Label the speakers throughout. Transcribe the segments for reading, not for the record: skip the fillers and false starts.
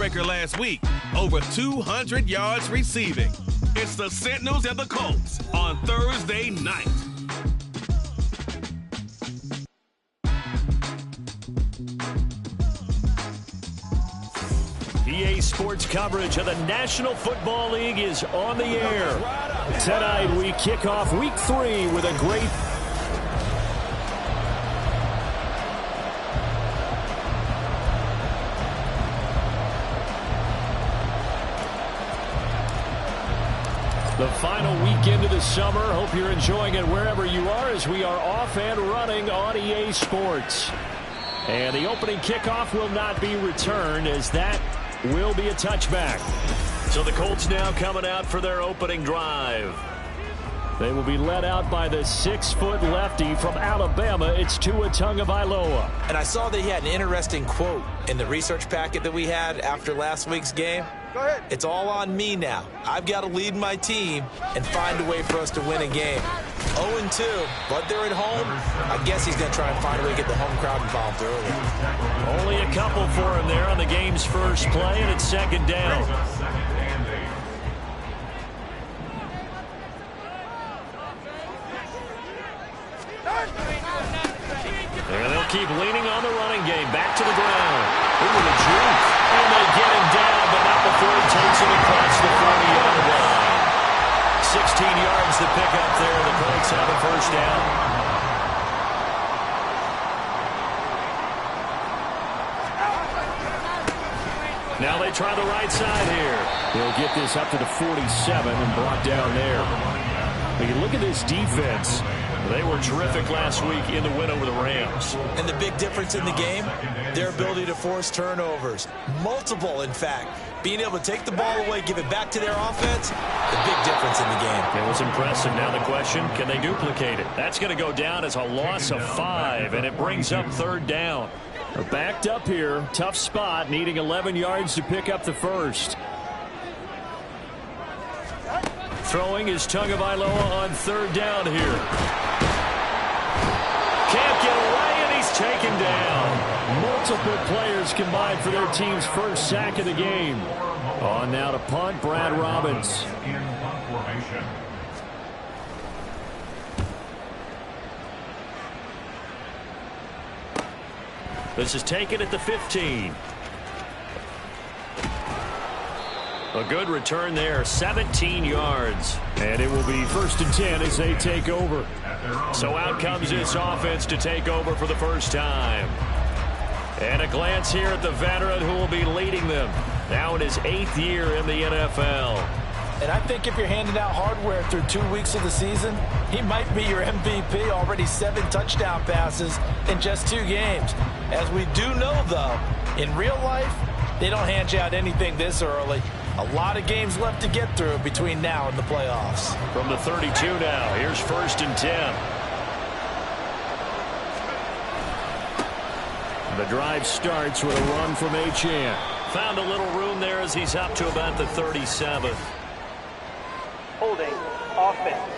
Speaker 1: Breaker last week, over 200 yards receiving. It's the Sentinels and the Colts on Thursday night.
Speaker 2: EA Sports coverage of the National Football League is on the air. Tonight we kick off Week 3 with a great... The final weekend of the summer. Hope you're enjoying it wherever you are as we are off and running on EA Sports. And the opening kickoff will not be returned as that will be a touchback. So the Colts now coming out for their opening drive. They will be led out by the 6-foot lefty from Alabama. It's Tua Tagovailoa.
Speaker 3: And I saw that he had an interesting quote in the research packet that we had after last week's game. Go ahead. It's all on me now. I've got to lead my team and find a way for us to win a game. 0-2, but they're at home. I guess he's going to try and find a way to get the home crowd involved early.
Speaker 2: Only a couple for him there on the game's first play, and it's second down. There they'll keep leaning on the running game. Back to the ground. Ooh, the juke. And they get him down, but not before he takes him across the 40-yard line. 16 yards to pick up there. The Colts have a first down. Now they try the right side here. They'll get this up to the 47 and brought down there. When you look at this defense, they were terrific last week in the win over the Rams.
Speaker 3: And the big difference in the game, their ability to force turnovers. Multiple, in fact. Being able to take the ball away, give it back to their offense, the big difference in the game.
Speaker 2: It was impressive. Now the question, can they duplicate it? That's going to go down as a loss of 5, and it brings up third down. They're backed up here. Tough spot, needing 11 yards to pick up the first. Throwing is Tagovailoa on third down here. Can't get away, and he's taken down. Multiple players combined for their team's first sack of the game. On now to punt, Brad Robbins. This is taken at the 15. A good return there, 17 yards. And it will be 1st and 10 as they take over. So out comes this offense to take over for the first time. And a glance here at the veteran who will be leading them. Now in his 8th year in the NFL.
Speaker 3: And I think if you're handing out hardware through 2 weeks of the season, he might be your MVP. Already 7 touchdown passes in just 2 games. As we do know, though, in real life, they don't hand you out anything this early. A lot of games left to get through between now and the playoffs.
Speaker 2: From the 32 now, here's 1st and 10. The drive starts with a run from Achane. Found a little room there as he's up to about the 37th.
Speaker 4: Holding offense.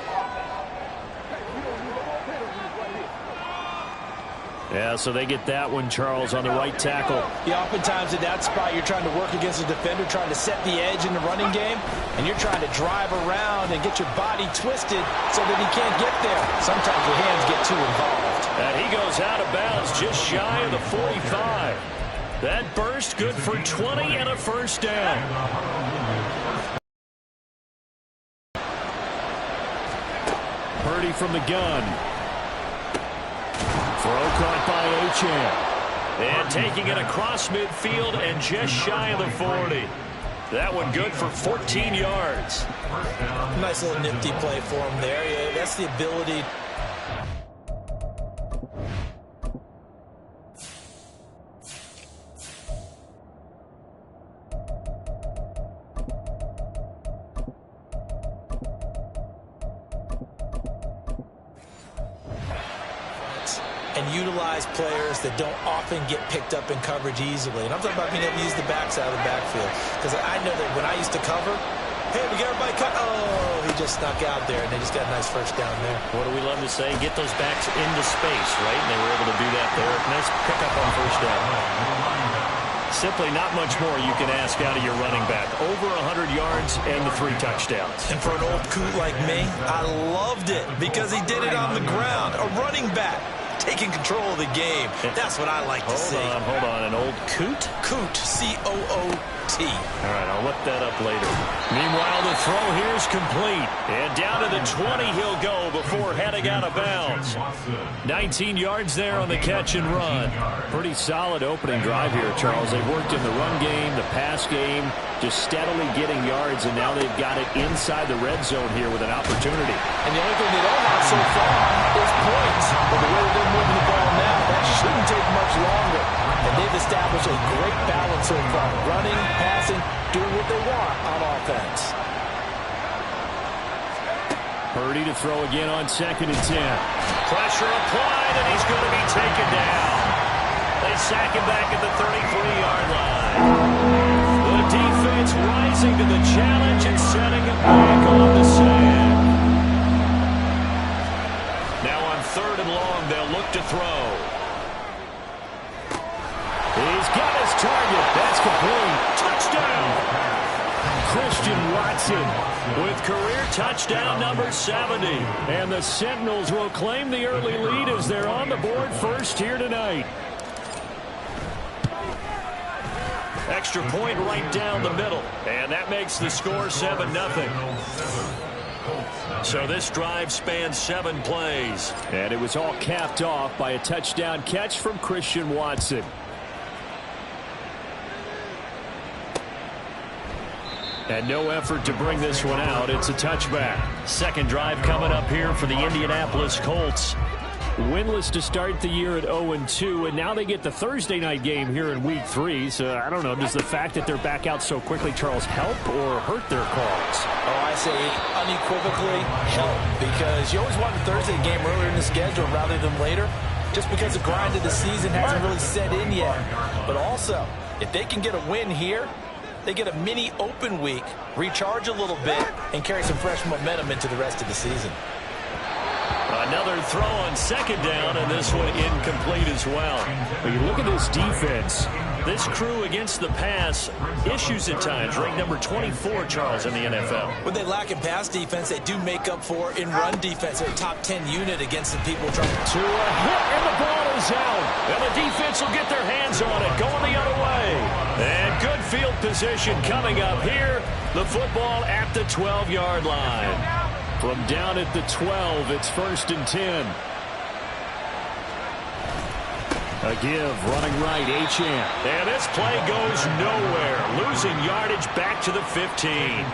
Speaker 2: Yeah, so they get that one, Charles, on the right tackle.
Speaker 3: Yeah, oftentimes at that spot, you're trying to work against a defender, trying to set the edge in the running game, and you're trying to drive around and get your body twisted so that he can't get there. Sometimes your hands get too involved.
Speaker 2: And he goes out of bounds just shy of the 45. That burst good for 20 and a first down. Purdy from the gun. Throw caught by Achane. And taking it across midfield and just shy of the 40. That one good for 14 yards.
Speaker 3: Nice little nifty play for him there. Yeah, that's the ability. And utilize players that don't often get picked up in coverage easily. And I'm talking about being able to use the backside of the backfield. Because I know that when I used to cover, hey, we got everybody cut. Oh, he just snuck out there, and they just got a nice first down there.
Speaker 2: What do we love to say? Get those backs into space, right? And they were able to do that there. Nice pickup on first down. Simply not much more you can ask out of your running back. Over 100 yards and the 3 touchdowns.
Speaker 3: And for an old coot like me, I loved it because he did it on the ground. A running back taking control of the game. That's what I like to see.
Speaker 2: Hold on. An old coot?
Speaker 3: Coot, C-O-O-T.
Speaker 2: All right, I'll look that up later. Meanwhile, the throw here is complete. And down to the 20 he'll go before heading out of bounds. 19 yards there on the catch and run. Pretty solid opening drive here, Charles. They've worked in the run game, the pass game, just steadily getting yards, and now they've got it inside the red zone here with an opportunity.
Speaker 3: And the only thing they don't have so far is points. But the way they're moving the ball now, that shouldn't take much longer. And they've established a great balance so far. Running, passing, doing what they want on offense.
Speaker 2: Purdy to throw again on 2nd and 10. Pressure applied, and he's going to be taken down. They sack him back at the 33-yard line. The defense rising to the challenge and setting it back on the sand. Now on 3rd and long, they'll look to throw. He's got his target. That's complete. Touchdown! Christian Watson with career touchdown number 70. And the Sentinels will claim the early lead as they're on the board first here tonight. Extra point right down the middle. And that makes the score 7-0. So this drive spans 7 plays. And it was all capped off by a touchdown catch from Christian Watson. And no effort to bring this one out. It's a touchback. Second drive coming up here for the Indianapolis Colts. Winless to start the year at 0-2, and now they get the Thursday night game here in Week 3. So, I don't know, does the fact that they're back out so quickly, Charles, help or hurt their cause?
Speaker 3: Oh, I say unequivocally help, because you always want a Thursday game earlier in the schedule rather than later, just because the grind of the season hasn't really set in yet. But also, if they can get a win here, they get a mini open week, recharge a little bit, and carry some fresh momentum into the rest of the season.
Speaker 2: Another throw on 2nd down, and this one incomplete as well. But you look at this defense. This crew against the pass, issues at times, ranked number 24, Charles, in the NFL.
Speaker 3: When they lack in pass defense, they do make up for in run defense. They're a top 10 unit against the people trying to
Speaker 2: a hit, and the ball is out. And the defense will get their hands on it, going the other way. And good field position coming up here. The football at the 12-yard line. From down at the 12, it's 1st and 10. A give, running right, Achane. And this play goes nowhere. Losing yardage back to the 15.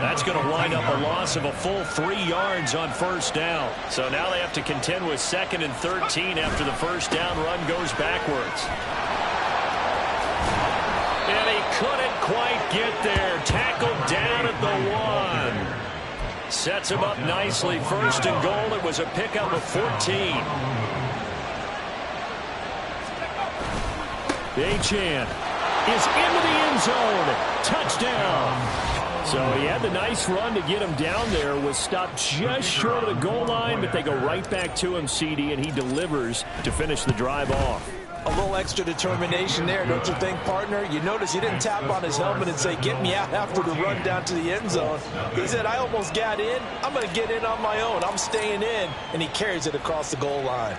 Speaker 2: That's going to wind up a loss of a full 3 yards on 1st down. So now they have to contend with 2nd and 13 after the 1st down run goes backwards. And he couldn't quite get there. Tackled down at the 1. Sets him up nicely. 1st and goal. It was a pickup of 14. Achane is into the end zone. Touchdown. So he had the nice run to get him down there. Was stopped just short of the goal line, but they go right back to him, CD, and he delivers to finish the drive off.
Speaker 3: A little extra determination there, don't you think, partner? You notice he didn't tap on his helmet and say, get me out after the run down to the end zone. He said, I almost got in. I'm going to get in on my own. I'm staying in. And he carries it across the goal line.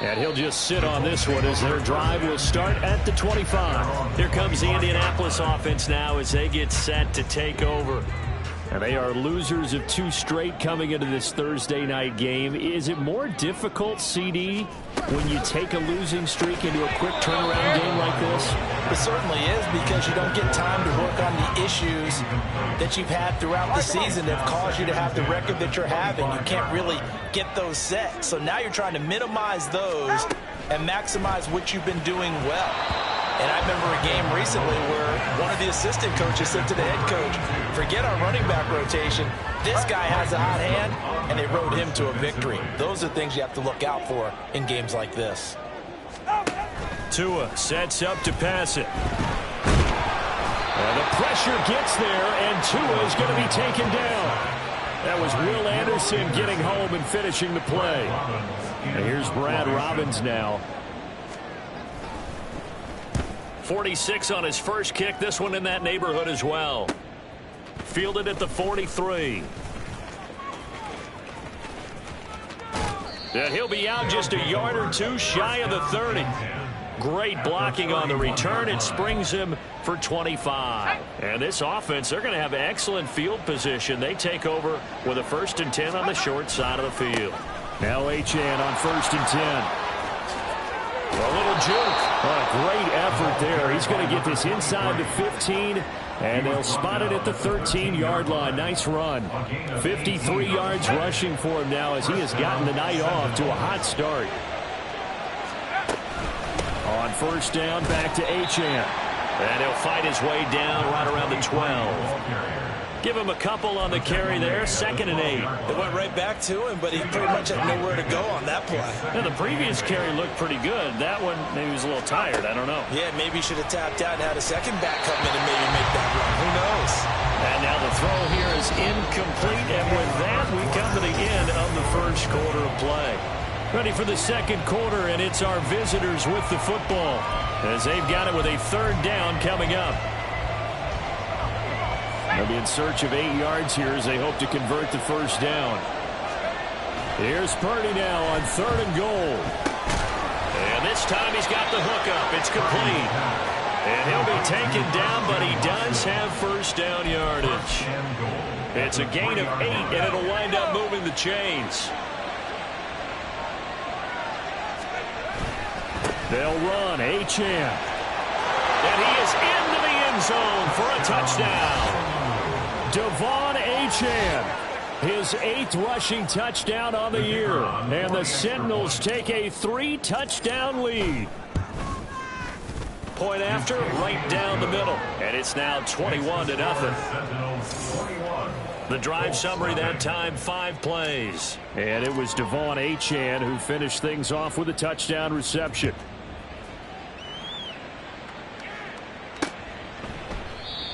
Speaker 2: And he'll just sit on this one as their drive will start at the 25. Here comes the Indianapolis offense now as they get set to take over. And they are losers of 2 straight coming into this Thursday night game. Is it more difficult, CD, when you take a losing streak into a quick turnaround game like this?
Speaker 3: It certainly is, because you don't get time to work on the issues that you've had throughout the season that have caused you to have the record that you're having. You can't really get those set. So now you're trying to minimize those and maximize what you've been doing well. And I remember a game recently where one of the assistant coaches said to the head coach, forget our running back rotation. This guy has a hot hand, and they rode him to a victory. Those are things you have to look out for in games like this.
Speaker 2: Tua sets up to pass it. And the pressure gets there, and Tua is going to be taken down. That was Will Anderson getting home and finishing the play. And here's Brad Robbins now. 46 on his first kick. This one in that neighborhood as well. Fielded at the 43. And he'll be out just a yard or two shy of the 30. Great blocking on the return. It springs him for 25. And this offense, they're going to have excellent field position. They take over with a 1st and 10 on the short side of the field. Now Achane on 1st and 10. A little juke. Oh, great effort there. He's going to get this inside the 15, and they'll spot it at the 13-yard line. Nice run. 53 yards rushing for him now as he has gotten the night off to a hot start. On 1st down, back to Achane. And he'll fight his way down right around the 12. Give him a couple on the carry there. 2nd and 8.
Speaker 3: It went right back to him, but he pretty much had nowhere to go on that play.
Speaker 2: Now, the previous carry looked pretty good. That one, maybe he was a little tired. I don't know.
Speaker 3: Yeah, maybe he should have tapped out and had a second back come in and maybe make that run. Who knows?
Speaker 2: And now the throw here is incomplete. And with that, we come to the end of the 1st quarter of play. Ready for the 2nd quarter, and it's our visitors with the football as they've got it with a 3rd down coming up. They'll be in search of 8 yards here as they hope to convert the 1st down. Here's Purdy now on 3rd and goal. And this time he's got the hook up. It's complete. And he'll be taken down, but he does have 1st down yardage. It's a gain of 8, and it'll wind up moving the chains. They'll run. Achane. And he is into the end zone for a touchdown. Devon Achane, his 8th rushing touchdown on the year. And the Sentinels take a 3-touchdown lead. Point after, right down the middle. And it's now 21-0. The drive summary that time, 5 plays. And it was Devon Achane who finished things off with a touchdown reception.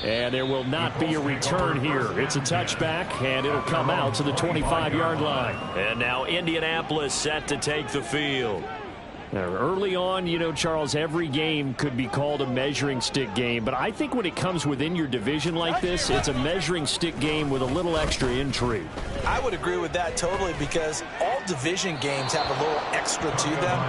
Speaker 2: And there will not be a return here. It's a touchback, and it'll come out to the 25-yard line. And now Indianapolis set to take the field. Now, early on, you know, Charles, every game could be called a measuring stick game. But I think when it comes within your division like this, it's a measuring stick game with a little extra intrigue.
Speaker 3: I would agree with that totally because all division games have a little extra to them.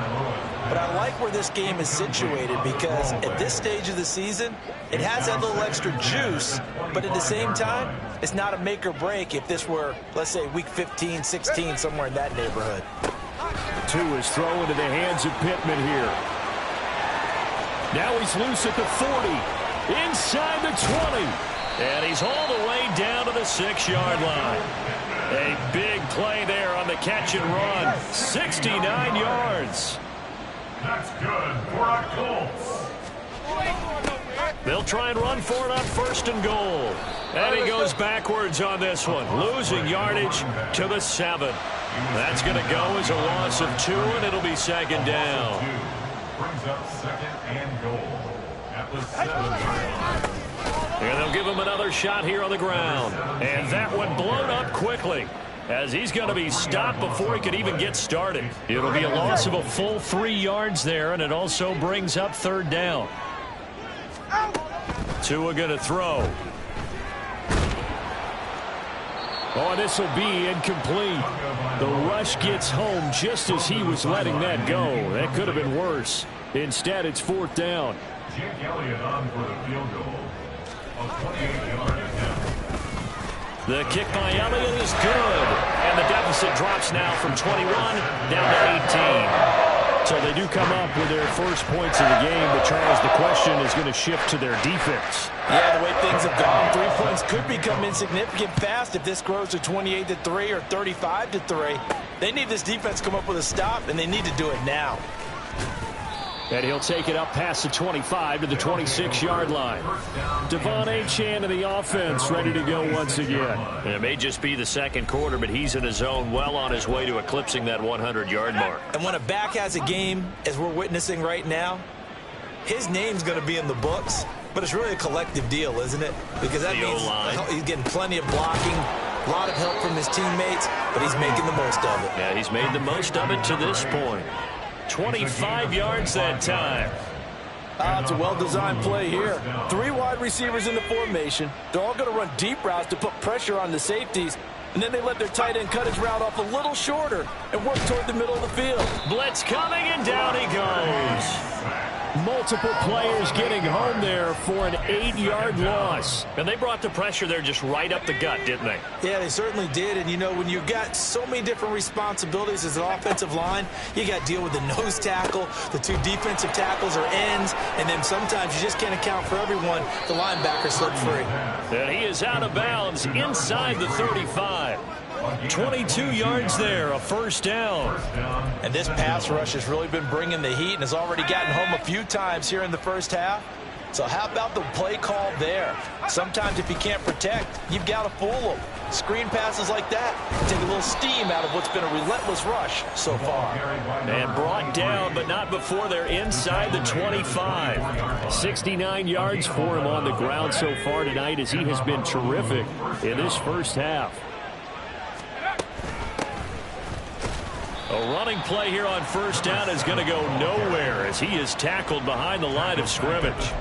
Speaker 3: But I like where this game is situated because at this stage of the season, it has that little extra juice, but at the same time, it's not a make or break if this were, let's say, week 15, 16, somewhere in that neighborhood.
Speaker 2: 2 is thrown into the hands of Pittman here. Now he's loose at the 40, inside the 20, and he's all the way down to the 6-yard line. A big play there on the catch and run, 69 yards.
Speaker 5: That's good for our Colts.
Speaker 2: They'll try and run for it on 1st and goal. And he goes backwards on this one, losing yardage to the 7. That's going to go as a loss of 2, and it'll be 2nd down.
Speaker 5: Brings up 2nd and goal at the 7.
Speaker 2: And they'll give him another shot here on the ground. And that one blown up quickly, as he's going to be stopped before he could even get started. It'll be a loss of a full 3 yards there, and it also brings up 3rd down. Tua going to throw. Oh, this will be incomplete. The rush gets home just as he was letting that go. That could have been worse. Instead, it's 4th down.
Speaker 5: Jake Elliott on for the field goal. A 28-yard attempt.
Speaker 2: The kick by Elliott is good. And the deficit drops now from 21 down to 18. So they do come up with their first points of the game. But, Charles, the question is going to shift to their defense.
Speaker 3: Yeah, the way things have gone, 3 points could become insignificant fast if this grows to 28-3 or 35-3. They need this defense to come up with a stop, and they need to do it now.
Speaker 2: And he'll take it up past the 25 to the 26-yard line. Devon Achane in the offense, ready to go once again. It may just be the 2nd quarter, but he's in his zone, well on his way to eclipsing that 100-yard mark.
Speaker 3: And when a back has a game, as we're witnessing right now, his name's going to be in the books, but it's really a collective deal, isn't it? Because that means he's getting plenty of blocking. A lot of help from his teammates, but he's making the most of it.
Speaker 2: Yeah, he's made the most of it to this point. 25 yards that time.
Speaker 3: It's a well-designed play here. 3 wide receivers in the formation. They're all going to run deep routes to put pressure on the safeties. And then they let their tight end cut his route off a little shorter and work toward the middle of the field.
Speaker 2: Blitz coming, and down he goes. Multiple players getting home there for an 8-yard loss. And they brought the pressure there just right up the gut, didn't they?
Speaker 3: Yeah, they certainly did. And, you know, when you've got so many different responsibilities as an offensive line, you got to deal with the nose tackle, the 2 defensive tackles or ends, and then sometimes you just can't account for everyone. The linebacker slipped free.
Speaker 2: And he is out of bounds inside the 35. 22 yards there, a first down.
Speaker 3: And this pass rush has really been bringing the heat and has already gotten home a few times here in the first half. So how about the play call there? Sometimes if you can't protect, you've got to fool them. Screen passes like that take a little steam out of what's been a relentless rush so far.
Speaker 2: And brought down, but not before they're inside the 25. 69 yards for him on the ground so far tonight as he has been terrific in this first half. A running play here on first down is going to go nowhere as he is tackled behind the line of scrimmage.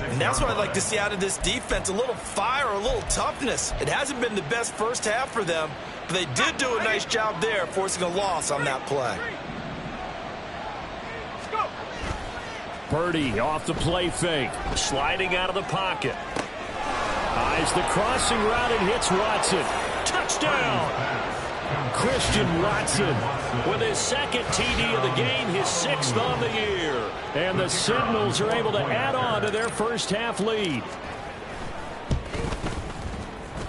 Speaker 3: And that's what I'd like to see out of this defense, a little fire, a little toughness. It hasn't been the best first half for them, but they did do a nice job there forcing a loss on that play.
Speaker 2: Purdy off the play fake, sliding out of the pocket. Eyes the crossing route and hits Watson. Touchdown! Christian Watson with his 2nd TD of the game, his 6th on the year. And the Sentinels are able to add on to their first half lead.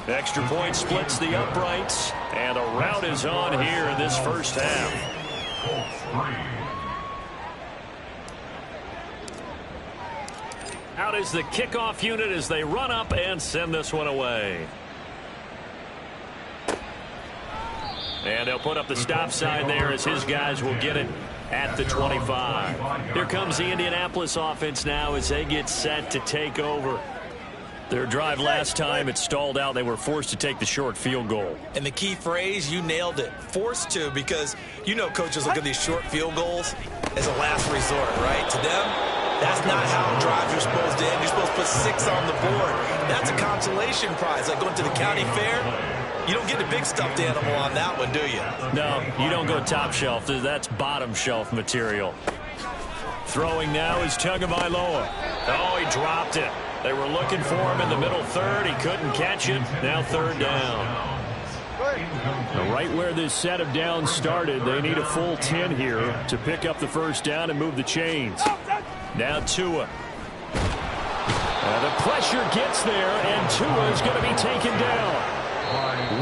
Speaker 2: Extra point splits the uprights, and a rout is on here in this first half. Out is the kickoff unit as they run up and send this one away. And they'll put up the stop sign there as his guys will get it at the 25. Here comes the Indianapolis offense now as they get set to take over. Their drive last time, it stalled out. They were forced to take the short field goal.
Speaker 3: And the key phrase, you nailed it. Forced to, because you know coaches look at these short field goals as a last resort, right? To them, that's not how drives are supposed to end. You're supposed to put 6 on the board. That's a consolation prize, like going to the county fair. You don't get a big stuffed animal on that one, do you?
Speaker 2: No, you don't go top shelf. That's bottom shelf material. Throwing now is Tagovailoa. Oh, he dropped it. They were looking for him in the middle third. He couldn't catch it. Now 3rd down. Right where this set of downs started, they need a full 10 here to pick up the first down and move the chains. Now Tua. The pressure gets there, and Tua is going to be taken down.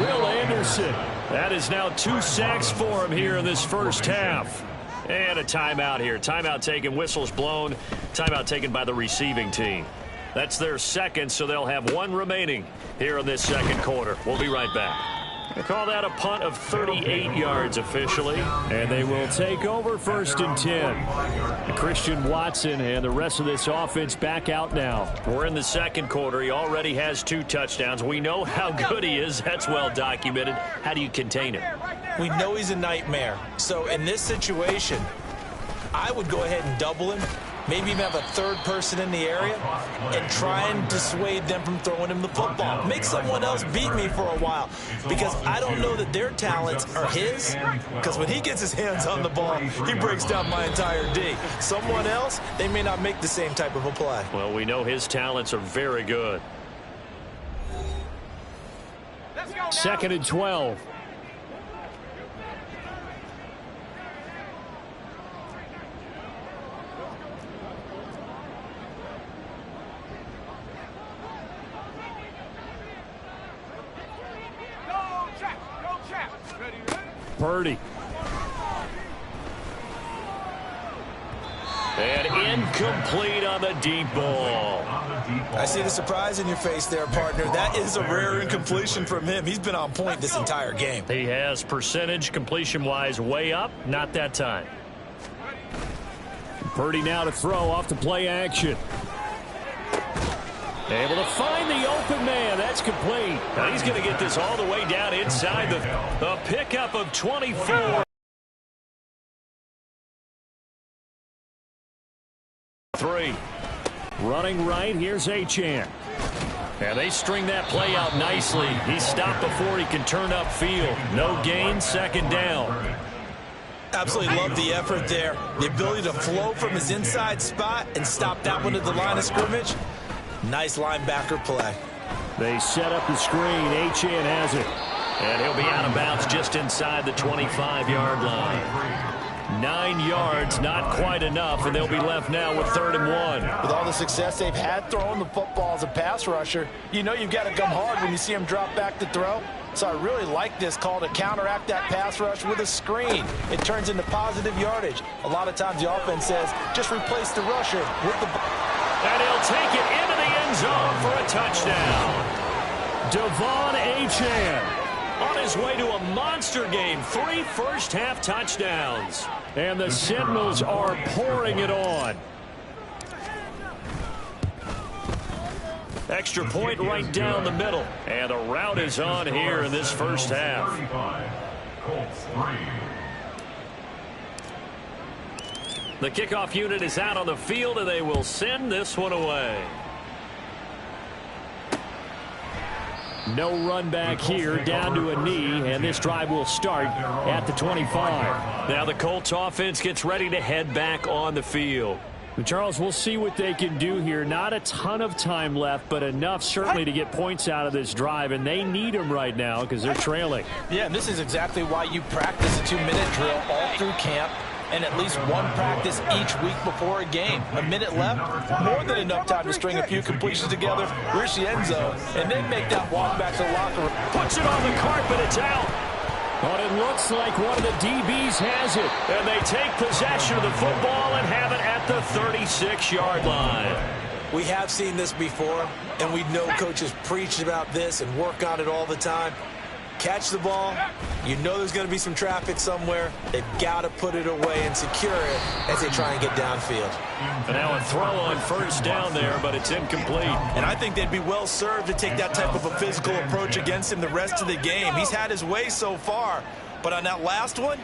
Speaker 2: Will Anderson. That is now 2 sacks for him here in this first half. And a timeout here. Timeout taken, whistles blown. Timeout taken by the receiving team. That's their 2nd, so they'll have 1 remaining here in this 2nd quarter. We'll be right back. They call that a punt of 38 yards officially. And they will take over 1st and 10. Christian Watson and the rest of this offense back out now. We're in the 2nd quarter. He already has 2 touchdowns. We know how good he is. That's well documented. How do you contain it?
Speaker 3: We know he's a nightmare. So in this situation, I would go ahead and double him. Maybe even have a 3rd person in the area and try and dissuade them from throwing him the football. Make someone else beat me for a while, because I don't know that their talents are his, because when he gets his hands on the ball, he breaks down my entire D. Someone else, they may not make the same type of a play.
Speaker 2: Well, we know his talents are very good. 2nd and 12. Purdy. And incomplete on the deep ball.
Speaker 3: I see the surprise in your face there, partner. That is a rare incompletion from him. He's been on point this entire game.
Speaker 2: He has percentage completion-wise way up. Not that time. Purdy now to throw off the play action. Able to find the open man. That's complete. Now he's going to get this all the way down inside the pickup of 24. Running right, here's Achane. And they string that play out nicely. He stopped before he can turn upfield. No gain, second down.
Speaker 3: Absolutely love the effort there. The ability to flow from his inside spot and stop that one at the line of scrimmage. Nice linebacker play.
Speaker 2: They set up the screen. Achane has it. And he'll be out of bounds just inside the 25-yard line. 9 yards, not quite enough, and they'll be left now with 3rd and 1.
Speaker 3: With all the success they've had throwing the football as a pass rusher, you know you've got to come hard when you see him drop back to throw. So I really like this call to counteract that pass rush with a screen. It turns into positive yardage. A lot of times the offense says, just replace the rusher with the ball.
Speaker 2: And he'll take it into the end zone for a touchdown. Devon Achane on his way to a monster game. 3 first-half touchdowns. And the Sentinels are pouring it on. Extra point right down the middle. And the route is on here in this first half. The kickoff unit is out on the field, and they will send this one away. No run back here, down to a knee, and this drive will start at the 25. Now the Colts offense gets ready to head back on the field. Charles, we'll see what they can do here. Not a ton of time left, but enough certainly to get points out of this drive, and they need them right now because they're trailing.
Speaker 3: Yeah, and this is exactly why you practice a 2-minute drill all through camp and at least one practice each week before a game. A minute left, more than enough time to string a few completions together, reach the end zone, and then make that walk back to the locker room.
Speaker 2: Puts it on the carpet, it's out. But it looks like one of the DBs has it. And they take possession of the football and have it at the 36-yard line.
Speaker 3: We have seen this before, and we know coaches preach about this and work on it all the time. Catch the ball. You know there's going to be some traffic somewhere. They've got to put it away and secure it as they try and get downfield.
Speaker 2: And now a throw on first down there, but it's incomplete.
Speaker 3: And I think they'd be well served to take that type of a physical approach against him the rest of the game. He's had his way so far, but on that last one,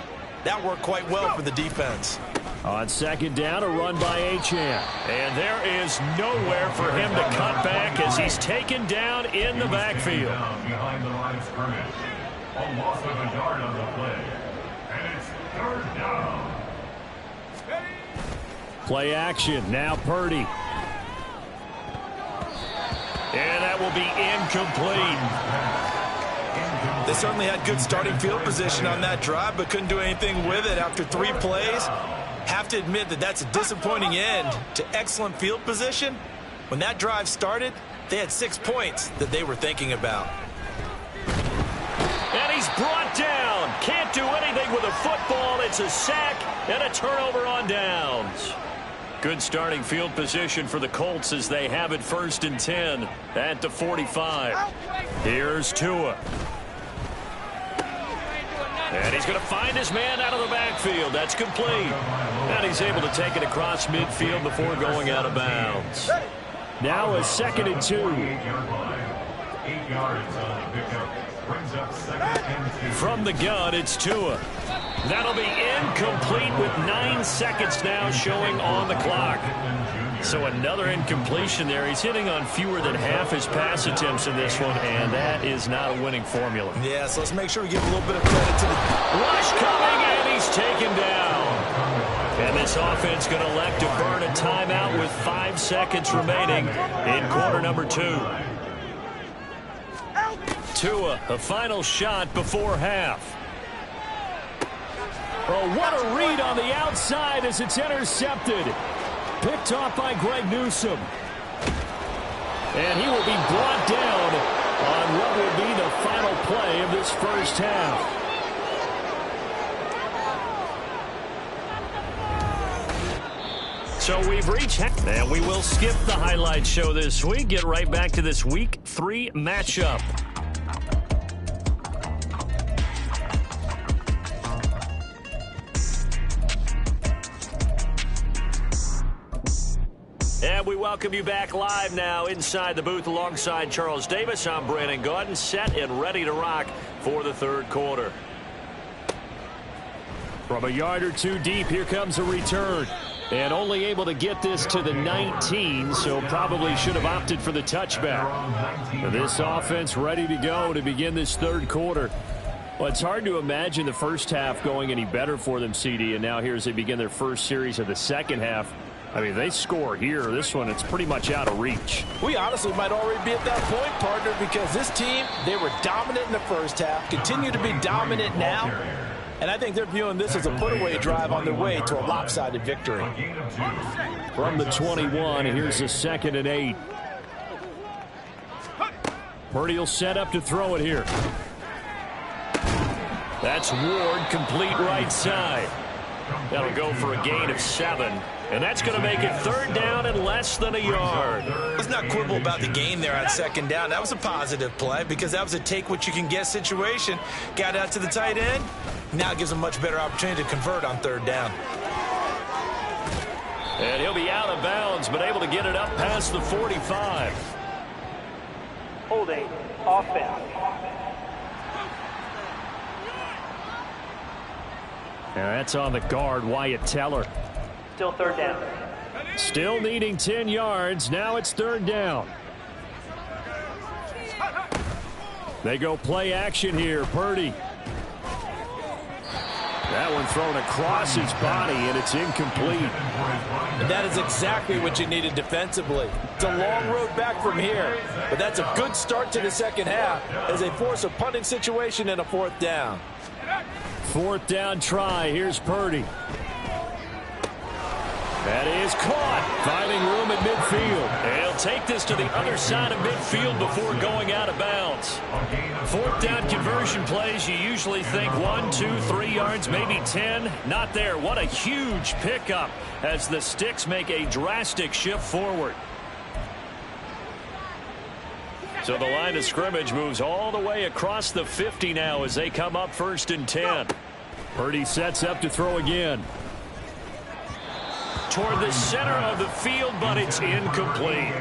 Speaker 3: that worked quite well for the defense.
Speaker 2: On second down, a run by Achane. And there is nowhere for him to cut back as he's taken down in the backfield.
Speaker 5: Behind the line of scrimmage. A loss of a yard on the play. And it's 3rd down.
Speaker 2: Play action. Now Purdy. And that will be incomplete.
Speaker 3: They certainly had good starting field position on that drive, but couldn't do anything with it after 3 plays. Have to admit that that's a disappointing end to excellent field position. When that drive started, they had 6 points that they were thinking about.
Speaker 2: And he's brought down. Can't do anything with a football. It's a sack and a turnover on downs. Good starting field position for the Colts as they have it 1st and 10 at the 45. Here's Tua. And he's going to find his man out of the backfield. That's complete. And he's able to take it across midfield before going out of bounds. Now a 2nd and 2.
Speaker 5: 8 yards on the pickup. Brings up 2nd and 2.
Speaker 2: From the gun, it's Tua. That'll be incomplete with 9 seconds now showing on the clock. So another incompletion there. He's hitting on fewer than half his pass attempts in this one, and that is not a winning formula.
Speaker 3: Yeah, so let's make sure we give a little bit of credit to the
Speaker 2: rush coming, and he's taken down. And this offense going to elect to burn a timeout with 5 seconds remaining in quarter number 2. Tua, a final shot before half. Oh, what a read on the outside as it's intercepted. Picked off by Greg Newsome. And he will be brought down on what will be the final play of this first half. So we've reached, and we will skip the highlight show this week. Get right back to this Week 3 matchup. And And we welcome you back live now inside the booth alongside Charles Davis. I'm Brandon Gaudin, set and ready to rock for the third quarter. From a yard or two deep, here comes a return. And only able to get this to the 19, so probably should have opted for the touchback. This offense ready to go to begin this third quarter. Well, it's hard to imagine the first half going any better for them, CD, and now here as they begin their first series of the second half. I mean, they score here. This one, it's pretty much out of reach.
Speaker 3: We honestly might already be at that point, partner, because this team, they were dominant in the first half, continue to be dominant now, and I think they're viewing this as a put-away drive on their way to a lopsided victory.
Speaker 2: From the 21, here's a 2nd and 8. Purdy will set up to throw it here. That's Ward, complete right side. That'll go for a gain of 7. And that's going to make it third down and less than a yard.
Speaker 3: Let's not quibble about the gain there on second down. That was a positive play because that was a take-what-you-can-get situation. Got out to the tight end. Now it gives a much better opportunity to convert on third down.
Speaker 2: And he'll be out of bounds, but able to get it up past the 45.
Speaker 4: Holding offense.
Speaker 2: And that's on the guard, Wyatt Teller.
Speaker 4: Still third down.
Speaker 2: Still needing 10 yards. Now it's third down. They go play action here. Purdy. That one thrown across his body, and it's incomplete.
Speaker 3: And that is exactly what you needed defensively. It's a long road back from here, but that's a good start to the second half as they force a punting situation and a fourth down.
Speaker 2: Fourth down try. Here's Purdy. That is caught. Finding room at midfield. And he'll take this to the other side of midfield before going out of bounds. Fourth down conversion plays, you usually think 1, 2, 3 yards, maybe 10. Not there. What a huge pickup as the Sticks make a drastic shift forward. So the line of scrimmage moves all the way across the 50 now as they come up 1st and 10. Purdy sets up to throw again. Toward the center of the field, but it's incomplete.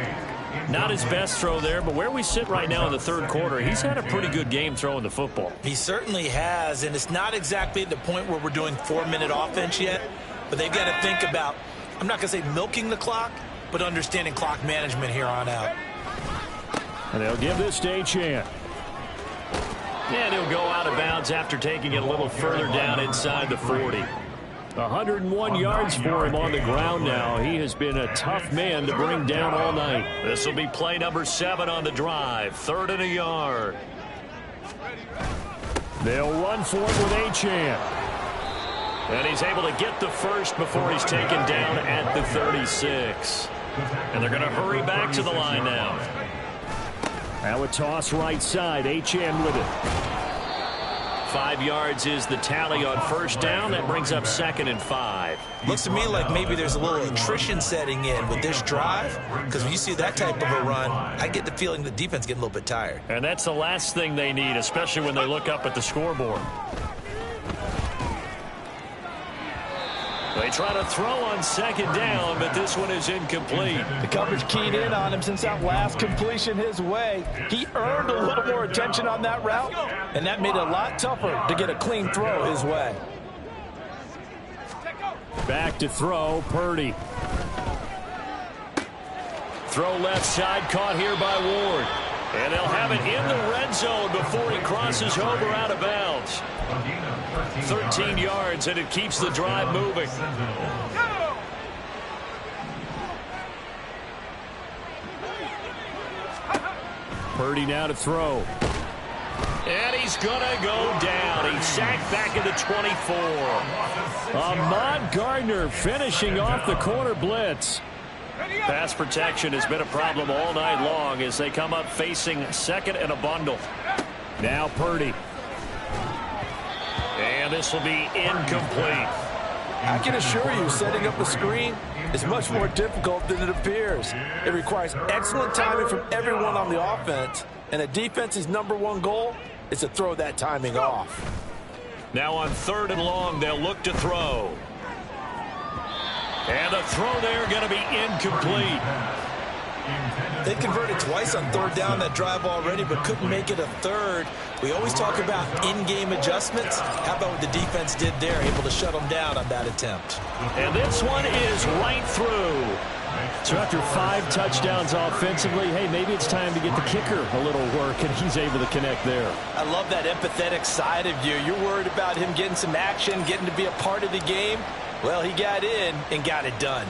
Speaker 2: Not his best throw there, but where we sit right now in the third quarter, he's had a pretty good game throwing the football.
Speaker 3: He certainly has, and it's not exactly at the point where we're doing 4-minute offense yet, but they've got to think about, I'm not going to say milking the clock, but understanding clock management here on out.
Speaker 2: And they'll give this to Achane. And he'll go out of bounds after taking it a little further down inside the 40. 101 yards for him on the ground now. He has been a tough man to bring down all night. This will be play number 7 on the drive. 3rd and a yard. They'll run for it with Achane. And he's able to get the first before he's taken down at the 36. And they're going to hurry back to the line now. Now a toss right side. Achane with it. 5 yards is the tally on first down. That brings up 2nd and 5.
Speaker 3: Looks to me like maybe there's a little attrition setting in with this drive, because when you see that type of a run, I get the feeling the defense getting a little bit tired.
Speaker 2: And that's the last thing they need, especially when they look up at the scoreboard. They try to throw on 2nd down, but this one is incomplete.
Speaker 3: The coverage keyed in on him since that last completion his way. He earned a little more attention on that route, and that made it a lot tougher to get a clean throw his way.
Speaker 2: Back to throw, Purdy. Throw left side, caught here by Ward. And they'll have it in the red zone before he crosses over out of bounds. 13 yards, and it keeps the drive moving. Purdy now to throw. And he's going to go down. He's sacked back at the 24. Ahmad Gardner finishing off the corner blitz. Pass protection has been a problem all night long as they come up facing 2nd and a bundle. Now Purdy. And this will be incomplete.
Speaker 3: I can assure you, setting up a screen is much more difficult than it appears. It requires excellent timing from everyone on the offense, and a defense's #1 goal is to throw that timing off.
Speaker 2: Now on 3rd and long, they'll look to throw. And the throw there going to be incomplete.
Speaker 3: They converted twice on third down that drive already, but couldn't make it a third. We always talk about in-game adjustments. How about what the defense did there, able to shut them down on that attempt?
Speaker 2: And this one is right through. So after 5 touchdowns offensively, hey, maybe it's time to get the kicker a little work, and he's able to connect there.
Speaker 3: I love that empathetic side of you. You're worried about him getting some action, getting to be a part of the game. Well, he got in and got it done.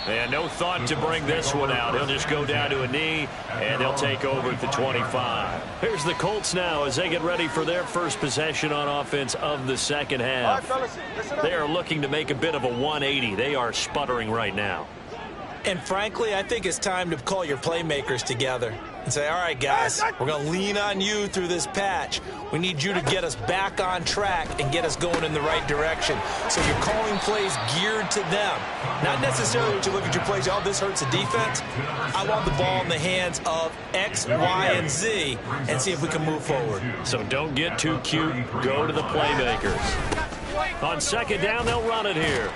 Speaker 2: And no thought to bring this one out. He'll just go down to a knee, and they'll take over at the 25. Here's the Colts now as they get ready for their first possession on offense of the second half. They are looking to make a bit of a 180. They are sputtering right now.
Speaker 3: And frankly, I think it's time to call your playmakers together and say, all right, guys, we're going to lean on you through this patch. We need you to get us back on track and get us going in the right direction. So you're calling plays geared to them. Not necessarily when you look at your plays, oh, this hurts the defense. I want the ball in the hands of X, Y, and Z and see if we can move forward.
Speaker 2: So don't get too cute. Go to the playmakers. On second down, they'll run it here.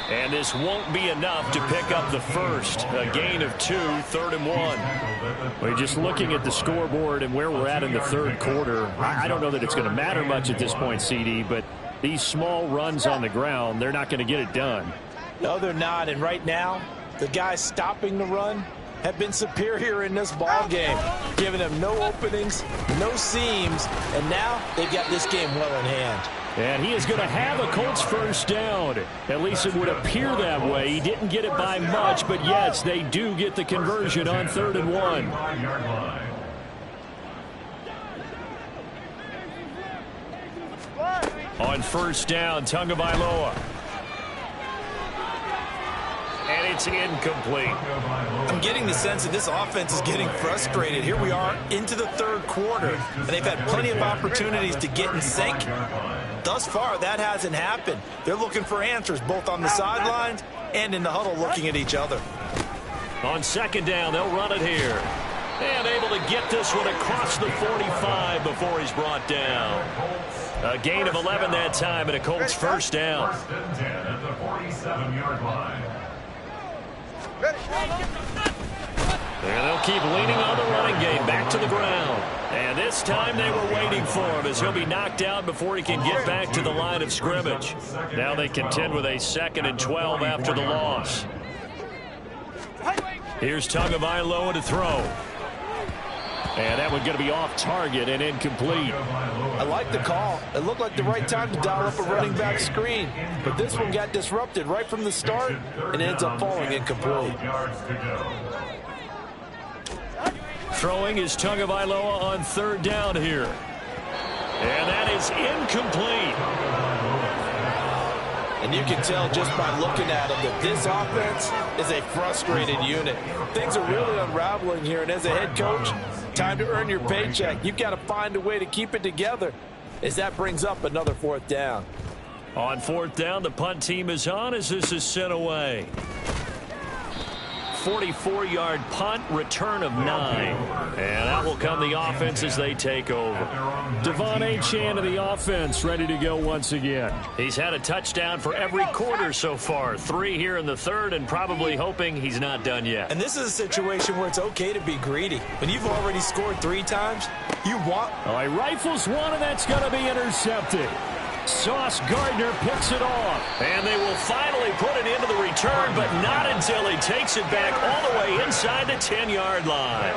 Speaker 2: And this won't be enough to pick up the first. A gain of 2, 3rd and 1. We're just looking at the scoreboard and where we're at in the third quarter. I don't know that it's going to matter much at this point, CD, but these small runs on the ground, they're not going to get it done.
Speaker 3: No, they're not. And right now, the guys stopping the run have been superior in this ball game, giving them no openings, no seams, and now they've got this game well in hand.
Speaker 2: And he is going to have a Colts first down. At least it would appear that way. He didn't get it by much, but yes, they do get the conversion on 3rd and 1. On first down, Tagovailoa. And it's incomplete.
Speaker 3: I'm getting the sense that this offense is getting frustrated. Here we are into the third quarter, and they've had plenty of opportunities to get in sync. Thus far, that hasn't happened. They're looking for answers both on the sidelines and in the huddle looking at each other.
Speaker 2: On second down, they'll run it here. And able to get this one across the 45 before he's brought down. A gain of 11 that time and a Colts first down.
Speaker 5: First and 10 at the 47-yard line.
Speaker 2: And they'll keep leaning on the running game back to the ground. And this time they were waiting for him as he'll be knocked out before he can get back to the line of scrimmage. Now they contend with a 2nd and 12 after the loss. Here's Tagovailoa to throw. And that one's going to be off target and incomplete.
Speaker 3: I like the call. It looked like the right time to dial up a running back screen. But this one got disrupted right from the start and ends up falling incomplete.
Speaker 2: Throwing is Tagovailoa on 3rd down here. And that is incomplete.
Speaker 3: And you can tell just by looking at them that this offense is a frustrated unit. Things are really unraveling here, and as a head coach, time to earn your paycheck. You've got to find a way to keep it together as that brings up another 4th down.
Speaker 2: On 4th down, the punt team is on as this is sent away. 44-yard punt, return of 9. And out will come the offense as they take over. Devon Achane of the offense ready to go once again. He's had a touchdown for every quarter so far. 3 here in the third and probably hoping he's not done yet.
Speaker 3: And this is a situation where it's okay to be greedy. When you've already scored 3 times, you want...
Speaker 2: All right, rifles one, and that's going to be intercepted. Sauce Gardner picks it off. And they will finally put it into the return, but not until he takes it back all the way inside the 10-yard line.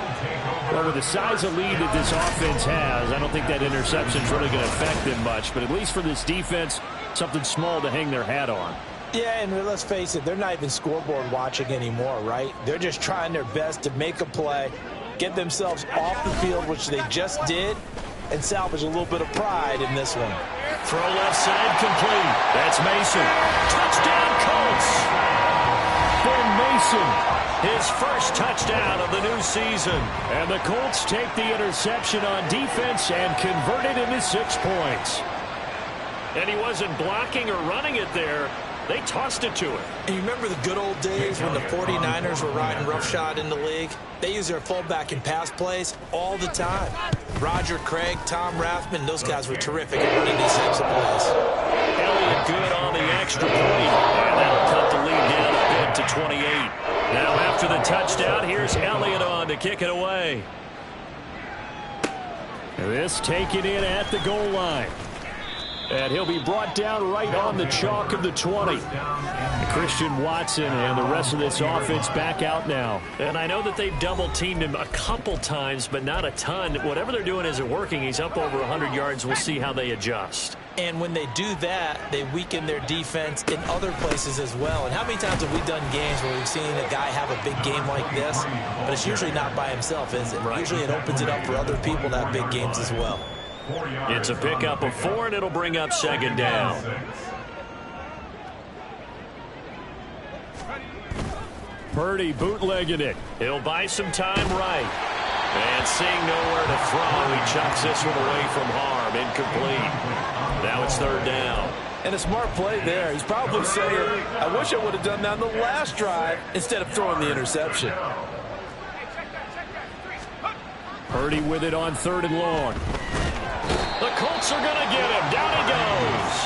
Speaker 2: Well, with the size of lead that this offense has, I don't think that interception is really going to affect them much. But at least for this defense, something small to hang their hat on.
Speaker 3: Yeah, and let's face it, they're not even scoreboard watching anymore, right? They're just trying their best to make a play, get themselves off the field, which they just did, and salvage a little bit of pride in this one.
Speaker 2: Throw left side complete. That's Mason. Touchdown Colts. Ben Mason, his first touchdown of the new season. And the Colts take the interception on defense and convert it into 6 points. And he wasn't blocking or running it there. They tossed it to him.
Speaker 3: And you remember the good old days when the 49ers were riding roughshod in the league? They use their fullback in pass plays all the time. Roger Craig, Tom Rathman, those guys were terrific at running these types of plays.
Speaker 2: Elliott good on the extra point. And that'll cut the lead down a bit to 28. Now after the touchdown, here's Elliott on to kick it away. This taken in at the goal line. And he'll be brought down right on the chalk of the 20. Christian Watson and the rest of this offense back out now. And I know that they've double-teamed him a couple times, but not a ton. Whatever they're doing isn't working. He's up over 100 yards. We'll see how they adjust.
Speaker 3: And when they do that, they weaken their defense in other places as well. And how many times have we done games where we've seen a guy have a big game like this, but it's usually not by himself, is it? Right. Usually it opens it up for other people to have big games as well.
Speaker 2: It's a pickup of 4, and it'll bring up second down. Purdy bootlegging it. He'll buy some time right. And seeing nowhere to throw, he chucks this one away from harm. Incomplete. Now it's third down.
Speaker 3: And a smart play there. He's probably saying, I wish I would have done that on the last drive instead of throwing the interception.
Speaker 2: Purdy with it on 3rd and long. The Colts are going to get him. Down he goes.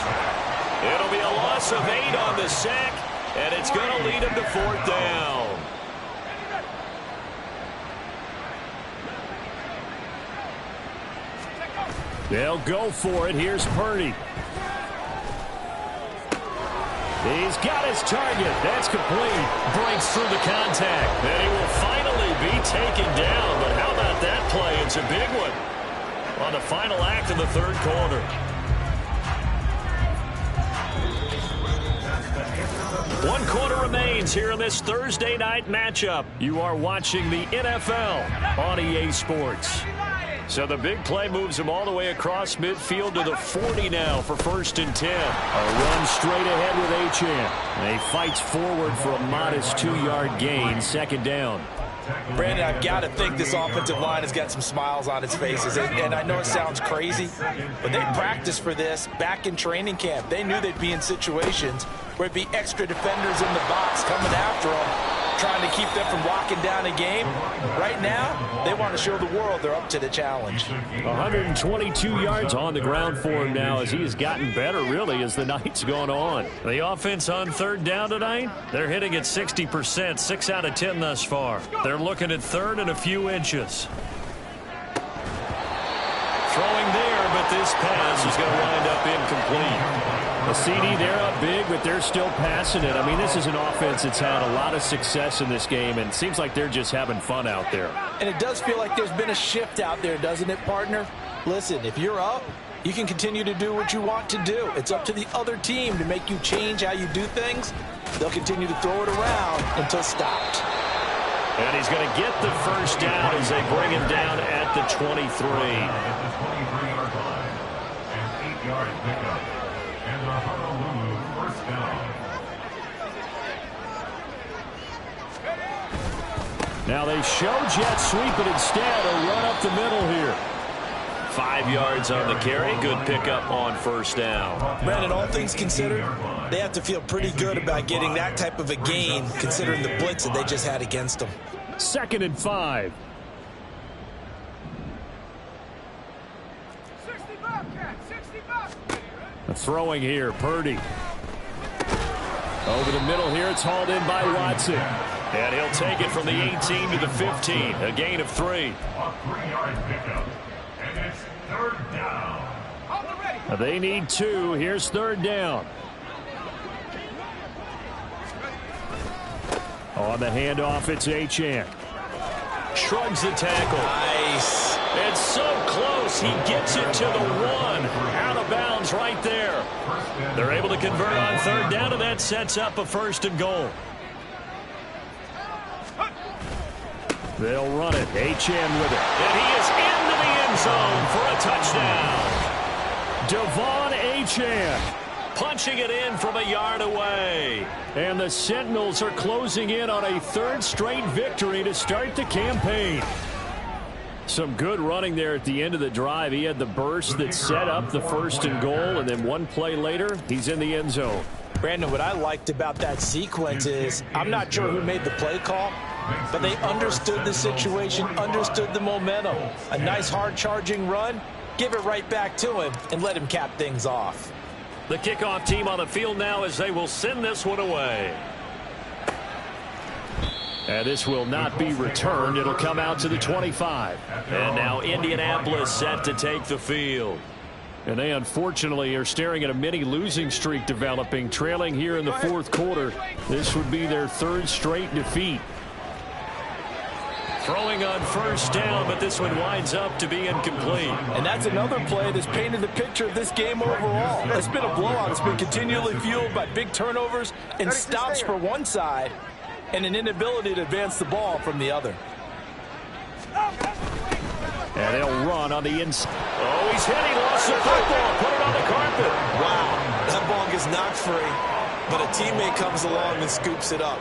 Speaker 2: It'll be a loss of 8 on the sack, and it's going to lead him to 4th down. They'll go for it. Here's Purdy. He's got his target. That's complete. Breaks through the contact. And he will finally be taken down. But how about that play? It's a big one on the final act of the 3rd quarter. One quarter remains here in this Thursday night matchup. You are watching the NFL on EA Sports. So the big play moves him all the way across midfield to the 40 now for 1st and 10. A run straight ahead with Achane. He fights forward for a modest 2-yard gain, 2nd down.
Speaker 3: Brandon, I've got to think this offensive line has got some smiles on its faces. And I know it sounds crazy, but they practiced for this back in training camp. They knew they'd be in situations where it'd be extra defenders in the box coming after them, trying to keep them from locking down a game. Right now, they want to show the world they're up to the challenge.
Speaker 2: 122 yards on the ground for him now as he has gotten better, really, as the night's gone on. The offense on 3rd down tonight, they're hitting at 60%, 6 out of 10 thus far. They're looking at 3rd and a few inches. Throwing there, but this pass is going to wind up incomplete. A CD, they're up big, but they're still passing it. I mean, this is an offense that's had a lot of success in this game, and it seems like they're just having fun out there.
Speaker 3: And it does feel like there's been a shift out there, doesn't it, partner? Listen, if you're up, you can continue to do what you want to do. It's up to the other team to make you change how you do things. They'll continue to throw it around until stopped.
Speaker 2: And he's going to get the 1st down as they bring him down at the 23.
Speaker 5: At the 23-yard line. An 8-yard pickup. And the Honolulu 1st down.
Speaker 2: Now they show jet sweep, but instead a run up the middle here. 5 yards on the carry. Good pickup on 1st down.
Speaker 3: Brandon, all things considered, they have to feel pretty good about getting that type of a gain, considering the blitz that they just had against them.
Speaker 2: 2nd and 5. Throwing here, Purdy. Over the middle here, it's hauled in by Watson. And he'll take it from the 18 to the 15, a gain of 3.
Speaker 5: A 3-yard pickup. And it's 3rd down.
Speaker 2: They need 2. Here's 3rd down. On the handoff, it's Achane. Shrugs the tackle.
Speaker 3: Nice.
Speaker 2: It's so close. He gets it to the 1. Out of bounds right there. They're able to convert on 3rd down, and that sets up a 1st and goal. They'll run it. Achane with it. And he is into the end zone for a touchdown. Devon Achane punching it in from a yard away. And the Sentinels are closing in on a 3rd straight victory to start the campaign. Some good running there at the end of the drive. He had the burst that set up the 1st and goal, and then one play later, he's in the end zone.
Speaker 3: Brandon, what I liked about that sequence is I'm not sure who made the play call, but they understood the situation, understood the momentum. A nice hard-charging run, give it right back to him, and let him cap things off.
Speaker 2: The kickoff team on the field now as they will send this one away. And this will not be returned. It'll come out to the 25. And now Indianapolis set to take the field. And they unfortunately are staring at a mini losing streak developing, trailing here in the fourth quarter. This would be their third straight defeat. Throwing on first down, but this one winds up to be incomplete.
Speaker 3: And that's another play that's painted the picture of this game overall. It's been a blowout. It's been continually fueled by big turnovers and stops for one side and an inability to advance the ball from the other.
Speaker 2: And they'll run on the inside. Oh, he's hit. He lost the football. Put it on the carpet.
Speaker 6: Wow, that ball gets knocked free, but a teammate comes along and scoops it up.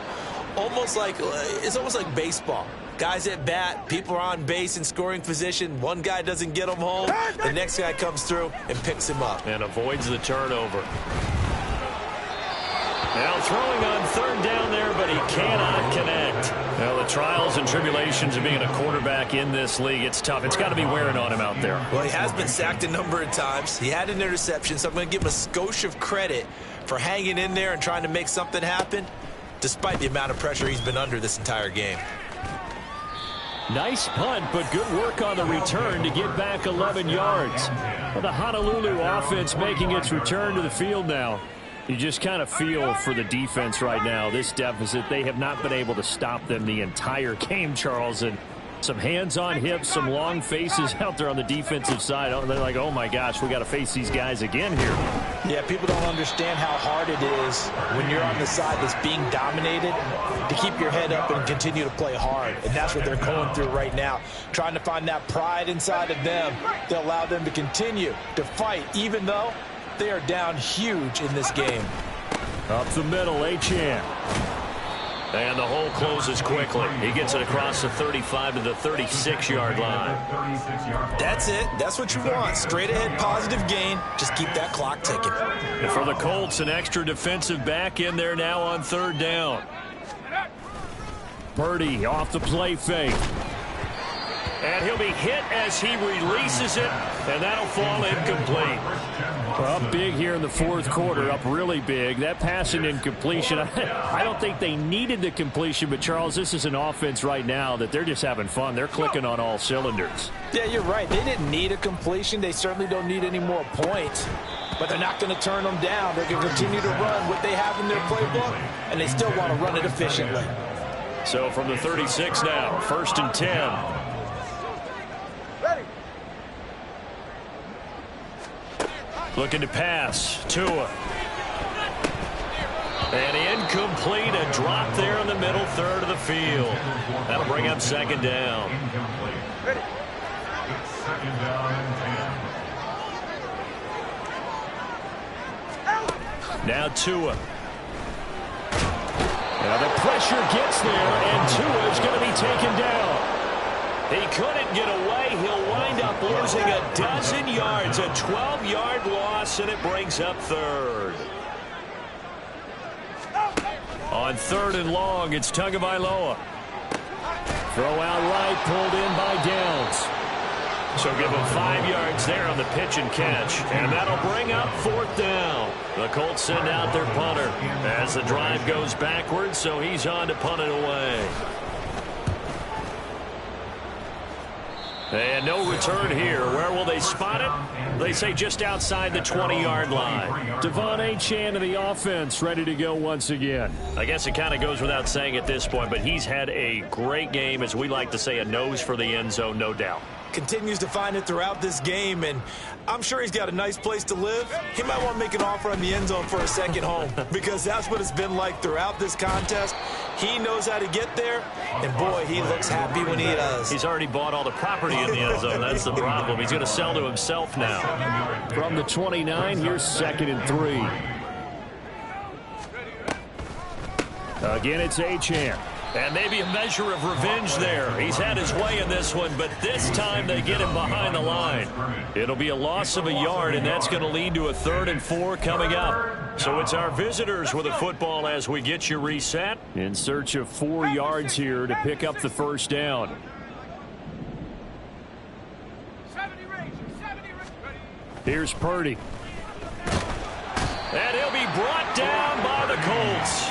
Speaker 6: It's almost like baseball. Guys at bat, people are on base in scoring position. One guy doesn't get him home. The next guy comes through and picks him up.
Speaker 2: And avoids the turnover. Now throwing on third down there, but he cannot connect. Now the trials and tribulations of being a quarterback in this league, it's tough. It's got to be wearing on him out there.
Speaker 6: Well, he has been sacked a number of times. He had an interception, so I'm going to give him a skosh of credit for hanging in there and trying to make something happen, despite the amount of pressure he's been under this entire game.
Speaker 2: Nice punt, but good work on the return to get back 11 yards. Well, the Honolulu offense making its return to the field now. You just kind of feel for the defense right now, this deficit. They have not been able to stop them the entire game, Charles. And some hands on hips, some long faces out there on the defensive side. They're like, oh, my gosh, we got to face these guys again here.
Speaker 3: Yeah, people don't understand how hard it is when you're on the side that's being dominated to keep your head up and continue to play hard. And that's what they're going through right now, trying to find that pride inside of them to allow them to continue to fight, even though they are down huge in this game.
Speaker 2: Up the middle, Achane. And the hole closes quickly. He gets it across the 35 to the 36-yard line.
Speaker 6: That's it. That's what you want. Straight ahead positive gain. Just keep that clock ticking.
Speaker 2: And for the Colts, an extra defensive back in there now on third down. Purdy off the play fake. And he'll be hit as he releases it, and that'll fall incomplete. Up big here in the fourth quarter, up really big. That pass and incompletion, I don't think they needed the completion, but Charles, this is an offense right now that they're just having fun. They're clicking on all cylinders.
Speaker 3: Yeah, you're right. They didn't need a completion. They certainly don't need any more points, but they're not going to turn them down. They're going to continue to run what they have in their playbook, and they still want to run it efficiently.
Speaker 2: So from the 36 now, 1st and 10. Looking to pass. Tua. And incomplete. A drop there in the middle third of the field. That'll bring up second down.
Speaker 5: Ready. It's second down and 10.
Speaker 2: Now Tua. Now the pressure gets there, and Tua is going to be taken down. He couldn't get away. He'll wind up losing a dozen yards, a 12-yard loss, and it brings up third. On third and long, it's Tagovailoa. Throw out right, pulled in by Downs. So give him 5 yards there on the pitch and catch, and that'll bring up fourth down. The Colts send out their punter as the drive goes backwards, so he's on to punt it away. And no return here. Where will they spot it? They say just outside the 20-yard line. Devon Achane to the offense, ready to go once again. I guess it kind of goes without saying at this point, but he's had a great game, as we like to say, a nose for the end zone, no doubt.
Speaker 6: Continues to find it throughout this game, and I'm sure he's got a nice place to live. He might want to make an offer on the end zone for a second home, because that's what it's been like throughout this contest. He knows how to get there, and boy, he looks happy when he does.
Speaker 2: He's already bought all the property in the end zone. That's the problem. He's going to sell to himself now. From the 29, here's 2nd and 3. Again, it's Achane. And maybe a measure of revenge there. He's had his way in this one, but this time they get him behind the line. It'll be a loss of a yard, and that's going to lead to a 3rd and 4 coming up. So it's our visitors with a football as we get you reset. In search of 4 yards here to pick up the first down. Here's Purdy. And he'll be brought down by the Colts.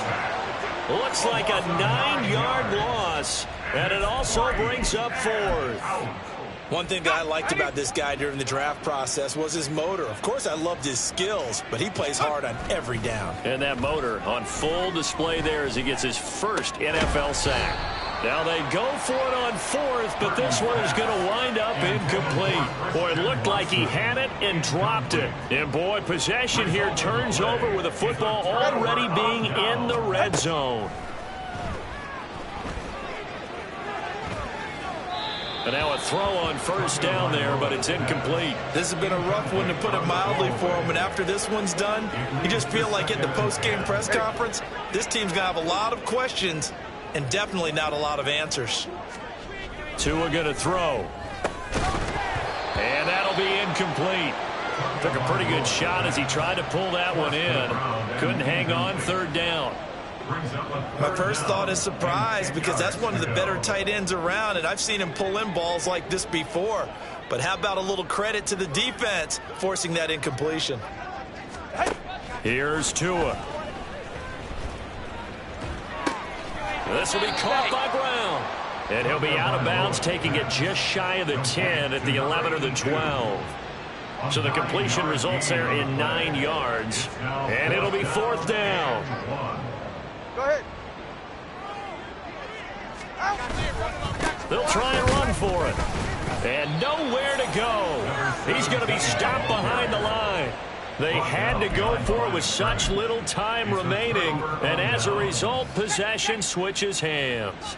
Speaker 2: Looks like a 9-yard loss. And it also brings up 4th.
Speaker 6: One thing that I liked about this guy during the draft process was his motor. Of course, I loved his skills, but he plays hard on every down.
Speaker 2: And that motor on full display there as he gets his first NFL sack. Now they go for it on 4th, but this one is going to wind up incomplete. Boy, it looked like he had it and dropped it. And boy, possession here turns over with the football already being in the red zone. And now a throw on first down there, but it's incomplete.
Speaker 6: This has been a rough one, to put it mildly, for him. And after this one's done, you just feel like at the post-game press conference, this team's going to have a lot of questions and definitely not a lot of answers.
Speaker 2: Tua going to throw. And that'll be incomplete. Took a pretty good shot as he tried to pull that one in. Couldn't hang on 3rd down.
Speaker 6: My first thought is surprise, because that's one of the better tight ends around, and I've seen him pull in balls like this before. But how about a little credit to the defense forcing that incompletion?
Speaker 2: Here's Tua. This will be caught by Brown. And he'll be out of bounds, taking it just shy of the 10 at the 11 or the 12. So the completion results there in 9 yards. And it'll be 4th down.
Speaker 7: Go ahead.
Speaker 2: They'll try and run for it. And nowhere to go. He's going to be stopped behind the line. They had to go for it with such little time remaining. And as a result, possession switches hands.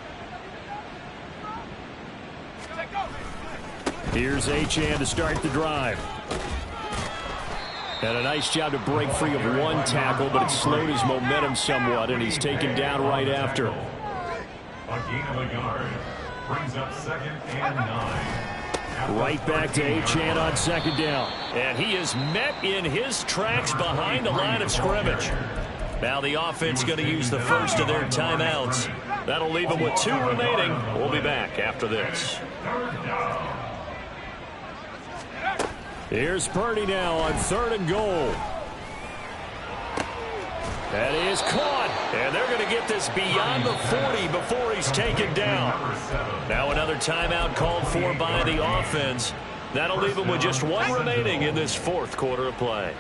Speaker 2: Here's Achane to start the drive. And a nice job to break free of one tackle, but it slowed his momentum somewhat, and he's taken down right after.
Speaker 5: A gain of a yard brings up 2nd and 9.
Speaker 2: Right back to Achane on 2nd down. And he is met in his tracks behind the line of scrimmage. Now the offense going to use the first of their timeouts. That'll leave them with 2 remaining. We'll be back after this.
Speaker 5: 3rd down.
Speaker 2: Here's Purdy now on 3rd and goal. That is caught. And they're going to get this beyond the 40 before he's taken down. Now another timeout called for by the offense. That'll leave them with just 1 remaining in this 4th quarter of play.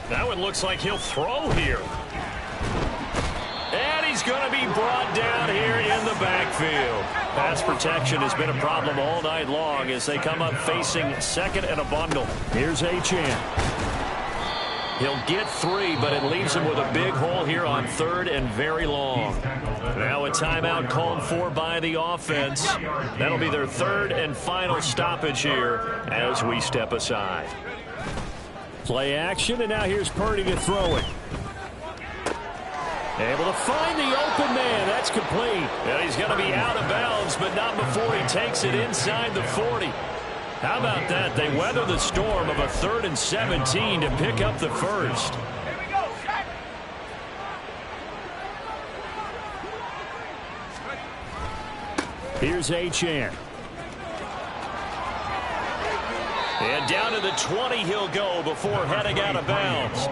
Speaker 2: Now it looks like he'll throw here. And he's going to be brought down here in the backfield. Pass protection has been a problem all night long as they come up facing 2nd and a bundle. Here's Achane. He'll get 3, but it leaves him with a big hole here on 3rd and very long. Now a timeout called for by the offense. That'll be their 3rd and final stoppage here as we step aside. Play action, and now here's Purdy to throw it. Able to find the open man. That's complete. And he's going to be out of bounds, but not before he takes it inside the 40. How about that? They weather the storm of a 3rd and 17 to pick up the first. Here's Achane. And down to the 20 he'll go before heading out of bounds.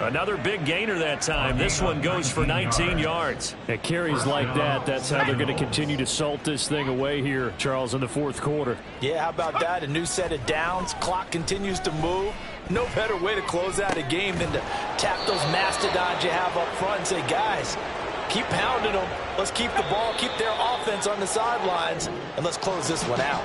Speaker 2: Another big gainer that time. This one goes for 19 yards. At carries like that, that's how they're going to continue to salt this thing away here, Charles, in the 4th quarter.
Speaker 3: Yeah, how about that? A new set of downs. Clock continues to move. No better way to close out a game than to tap those mastodons you have up front and say, guys, keep pounding them. Let's keep the ball, keep their offense on the sidelines, and let's close this one out.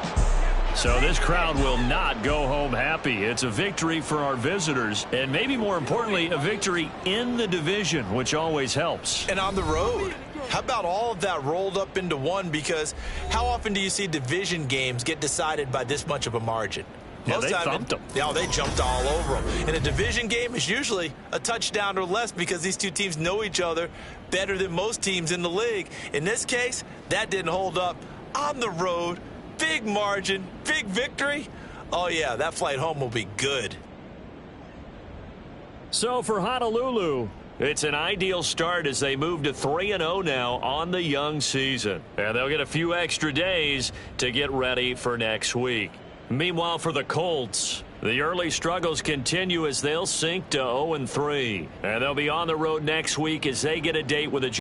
Speaker 2: So this crowd will not go home happy. It's a victory for our visitors, and maybe more importantly, a victory in the division, which always helps.
Speaker 6: And on the road. How about all of that rolled up into one? Because how often do you see division games get decided by this much of a margin?
Speaker 2: Yeah, they thumped them.
Speaker 6: Yeah, they jumped all over them. And a division game is usually a touchdown or less because these two teams know each other better than most teams in the league. In this case, that didn't hold up. On the road, big margin, big victory. Oh, yeah, that flight home will be good.
Speaker 2: So for Honolulu, it's an ideal start as they move to 3-0 now on the young season. And they'll get a few extra days to get ready for next week. Meanwhile, for the Colts, the early struggles continue as they'll sink to 0-3. And they'll be on the road next week as they get a date with a